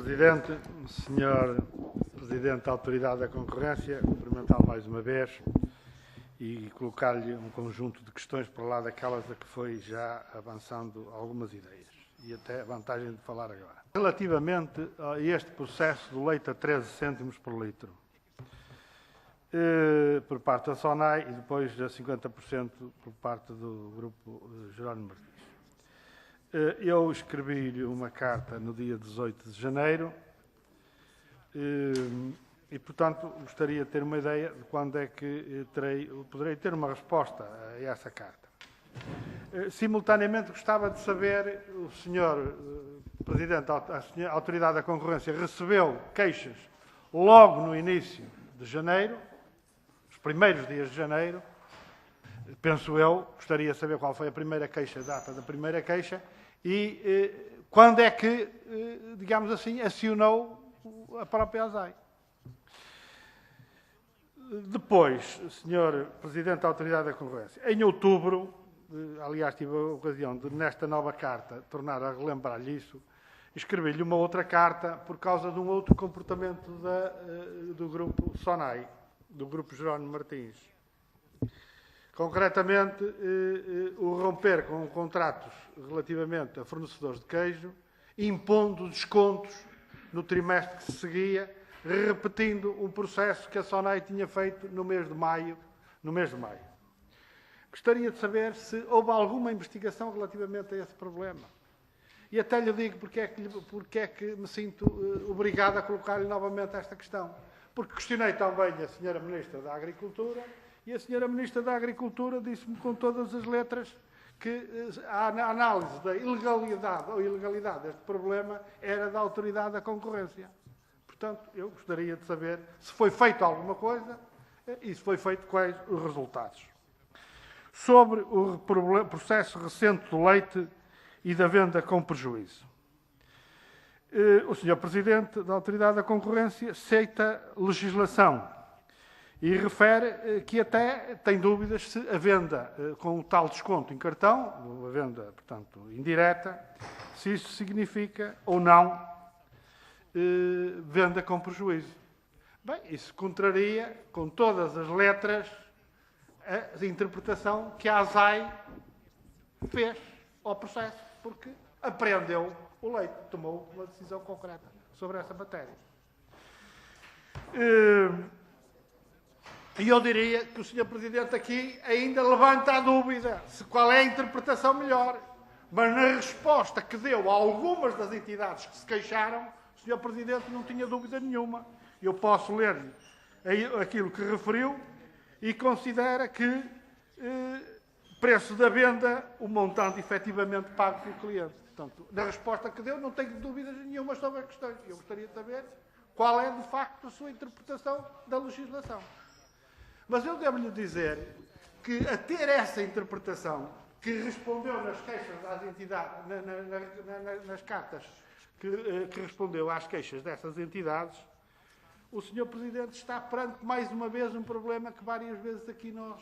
Presidente, Sr. Presidente da Autoridade da Concorrência, cumprimentá-lo mais uma vez e colocar-lhe um conjunto de questões para lá daquelas a que foi já avançando algumas ideias e até a vantagem de falar agora. Relativamente a este processo do leite a 13 cêntimos por litro, por parte da SONAI e depois a 50% por parte do Grupo Jerónimo Martins. Eu escrevi-lhe uma carta no dia 18 de janeiro e, portanto, gostaria de ter uma ideia de quando é que poderei ter uma resposta a essa carta. Simultaneamente, gostava de saber, o Sr. Presidente, a Autoridade da Concorrência recebeu queixas logo no início de janeiro, os primeiros dias de janeiro, penso eu, gostaria de saber qual foi a primeira queixa, a data da primeira queixa, e quando é que, digamos assim, acionou a própria ASAI. Depois, Sr. Presidente da Autoridade da Concorrência, em outubro, aliás, tive a ocasião de, nesta nova carta, tornar a relembrar-lhe isso, escrevi-lhe uma outra carta por causa de um outro comportamento do Grupo SONAI, do Grupo Jerónimo Martins. Concretamente, o romper com contratos relativamente a fornecedores de queijo, impondo descontos no trimestre que se seguia, repetindo um processo que a SONAI tinha feito no mês de maio. Gostaria de saber se houve alguma investigação relativamente a esse problema. E até lhe digo porque é que me sinto obrigado a colocar-lhe novamente esta questão. Porque questionei também a Sra. Ministra da Agricultura e a Sra. Ministra da Agricultura disse-me com todas as letras que a análise da ilegalidade ou ilegalidade deste problema era da Autoridade da Concorrência. Portanto, eu gostaria de saber se foi feito alguma coisa e se foi feito quais os resultados. Sobre o processo recente do leite e da venda com prejuízo. O Sr. Presidente da Autoridade da Concorrência cita legislação e refere que até tem dúvidas se a venda com o tal desconto em cartão, a venda, portanto, indireta, se isso significa ou não venda com prejuízo. Bem, isso contraria com todas as letras a interpretação que a ASAI fez ao processo, porque apreendeu o leite, tomou uma decisão concreta sobre essa matéria. E eu diria que o Sr. Presidente aqui ainda levanta a dúvida se qual é a interpretação melhor. Mas na resposta que deu a algumas das entidades que se queixaram, o Sr. Presidente não tinha dúvida nenhuma. Eu posso ler-lhe aquilo que referiu e considera que preço da venda, o montante efetivamente pago pelo cliente. Portanto, na resposta que deu, não tenho dúvidas nenhuma sobre a questão. Eu gostaria de saber qual é, de facto, a sua interpretação da legislação. Mas eu devo-lhe dizer que, a ter essa interpretação, que respondeu nas queixas das entidades, nas cartas que respondeu às queixas dessas entidades, o Sr. Presidente está perante, mais uma vez, um problema que várias vezes aqui nós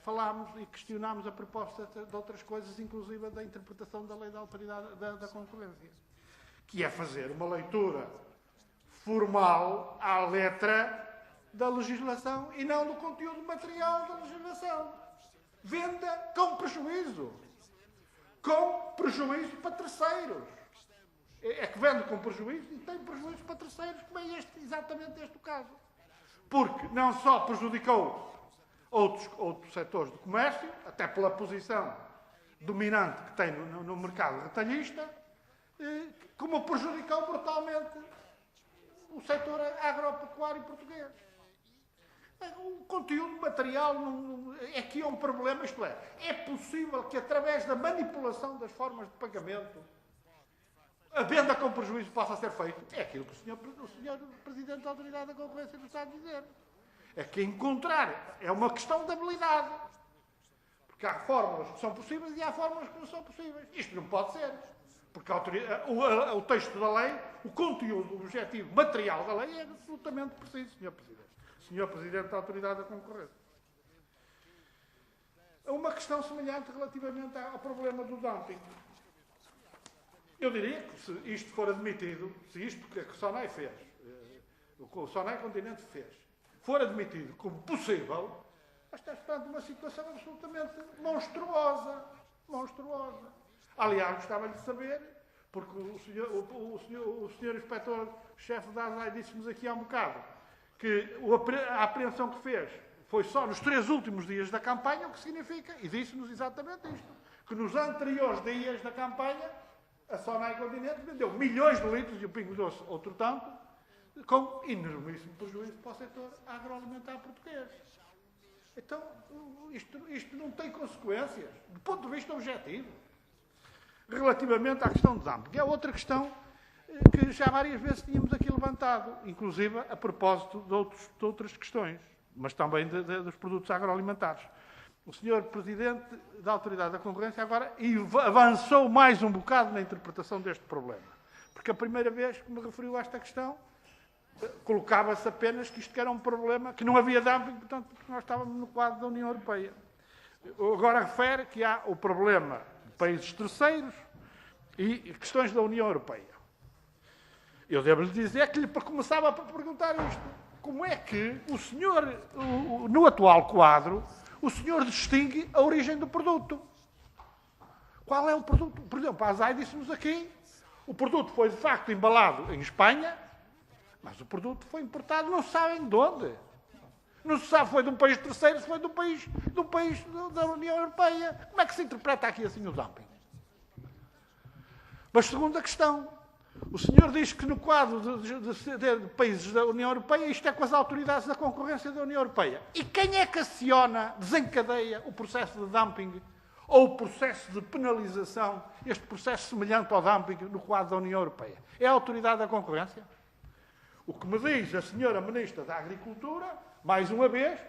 falámos e questionámos a proposta de outras coisas, inclusive da interpretação da lei da Autoridade da Concorrência, que é fazer uma leitura formal à letra da legislação e não do conteúdo material da legislação. Venda com prejuízo. Com prejuízo para terceiros. É que vende com prejuízo e tem prejuízo para terceiros, como é exatamente este o caso. Porque não só prejudicou outros setores do comércio, até pela posição dominante que tem no mercado retalhista, como prejudicou brutalmente o setor agropecuário português. O conteúdo material é que é um problema, isto é possível que através da manipulação das formas de pagamento a venda com prejuízo possa ser feita. É aquilo que o Sr. Presidente da Autoridade da Concorrência nos está a dizer. É que encontrar é uma questão de habilidade. Porque há fórmulas que são possíveis e há fórmulas que não são possíveis. Isto não pode ser. Porque o texto da lei, o conteúdo, o objetivo material da lei é absolutamente preciso, Sr. Presidente. Sr. Presidente da Autoridade da Concorrência. Uma questão semelhante relativamente ao problema do dumping. Eu diria que se isto for admitido, se isto que o SONAI fez, o SONAI Continente fez, for admitido como possível, estás perante uma situação absolutamente monstruosa. Monstruosa. Aliás, gostava de saber, porque o senhor inspetor-chefe da ASAI disse-nos aqui há um bocado que a apreensão que fez foi só nos 3 últimos dias da campanha, o que significa, e disse-nos exatamente isto, que nos anteriores dias da campanha, a SONAI Continente vendeu milhões de litros, e o Pingo Doce outro tanto, com enormíssimo prejuízo para o setor agroalimentar português. Então, isto não tem consequências, do ponto de vista objetivo. Relativamente à questão do dumping, que é outra questão que já várias vezes tínhamos aqui levantado, inclusive a propósito de outras questões, mas também dos produtos agroalimentares. O Sr. Presidente da Autoridade da Concorrência agora avançou mais um bocado na interpretação deste problema, porque a primeira vez que me referiu a esta questão, colocava-se apenas que isto era um problema, que não havia dumping, portanto, porque nós estávamos no quadro da União Europeia. Agora refere que há o problema de países terceiros e questões da União Europeia. Eu devo-lhe dizer que lhe começava a perguntar isto. Como é que o senhor, no atual quadro, o senhor distingue a origem do produto? Qual é o produto? Por exemplo, a ASAI disse-nos aqui, o produto foi de facto embalado em Espanha, mas o produto foi importado, não se sabem de onde. Não se sabe se foi de um país terceiro, se foi de um país da União Europeia. Como é que se interpreta aqui assim o dumping? Mas segunda questão, o senhor diz que no quadro de países da União Europeia, isto é com as autoridades da concorrência da União Europeia. E quem é que aciona, desencadeia o processo de dumping ou o processo de penalização, este processo semelhante ao dumping no quadro da União Europeia? É a autoridade da concorrência? O que me diz a senhora Ministra da Agricultura, mais uma vez,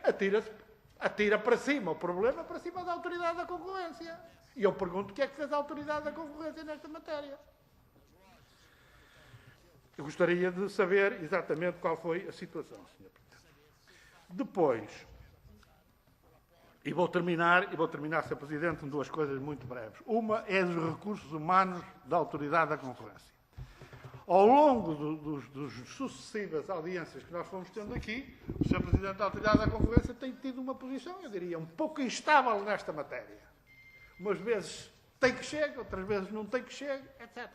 atira para cima o problema, para cima da autoridade da concorrência. E eu pergunto o que é que fez a autoridade da concorrência nesta matéria. Eu gostaria de saber exatamente qual foi a situação, Sr. Presidente. Depois, e vou terminar, Sr. Presidente, com 2 coisas muito breves. Uma é dos recursos humanos da autoridade da concorrência. Ao longo dos sucessivas audiências que nós fomos tendo aqui, o Sr. Presidente da Autoridade da Concorrência tem tido uma posição, eu diria, um pouco instável nesta matéria. Umas vezes tem que chegar, outras vezes não tem que chegar, etc.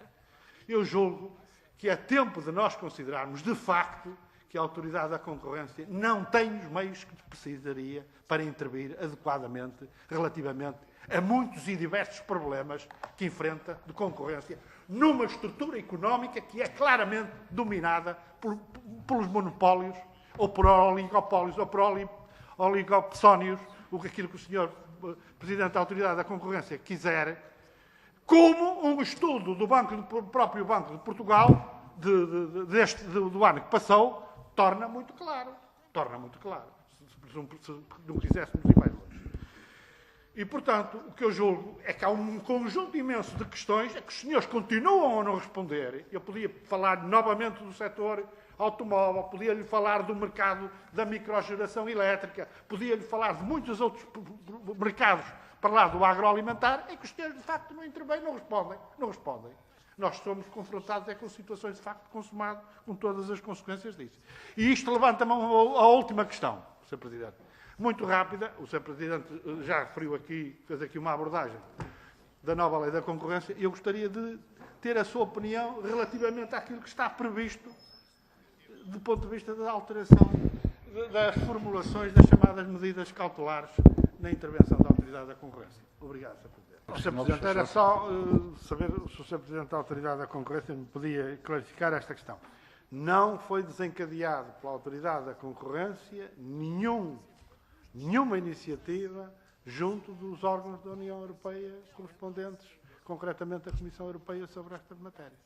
Eu julgo que é tempo de nós considerarmos, de facto, que a Autoridade da Concorrência não tem os meios que precisaria para intervir adequadamente relativamente a muitos e diversos problemas que enfrenta de concorrência numa estrutura económica que é claramente dominada pelos monopólios, ou por oligopólios, ou por oligopsónios, aquilo que o Sr. Presidente da Autoridade da Concorrência quiser, como um estudo do próprio Banco de Portugal, do ano que passou, torna muito claro. Torna muito claro. Se não quiséssemos ir mais longe. E, portanto, o que eu julgo é que há um conjunto imenso de questões a que os senhores continuam a não responder. Eu podia falar novamente do setor automóvel, podia-lhe falar do mercado da microgeração elétrica, podia-lhe falar de muitos outros mercados para lá do agroalimentar, em que os senhores, de facto, não intervêm, não respondem. Nós somos confrontados com situações, de facto, consumadas, com todas as consequências disso. E isto levanta-me a última questão, Sr. Presidente. Muito rápida, o Sr. Presidente já referiu aqui, fez aqui uma abordagem da nova lei da concorrência, e eu gostaria de ter a sua opinião relativamente àquilo que está previsto do ponto de vista da alteração das formulações das chamadas medidas cautelares na intervenção da Autoridade da Concorrência. Obrigado, Sr. Presidente. Sr. Presidente, era só saber se o Sr. Presidente da Autoridade da Concorrência me podia clarificar esta questão. Não foi desencadeado pela Autoridade da Concorrência nenhuma iniciativa junto dos órgãos da União Europeia correspondentes, concretamente a Comissão Europeia, sobre estas matérias.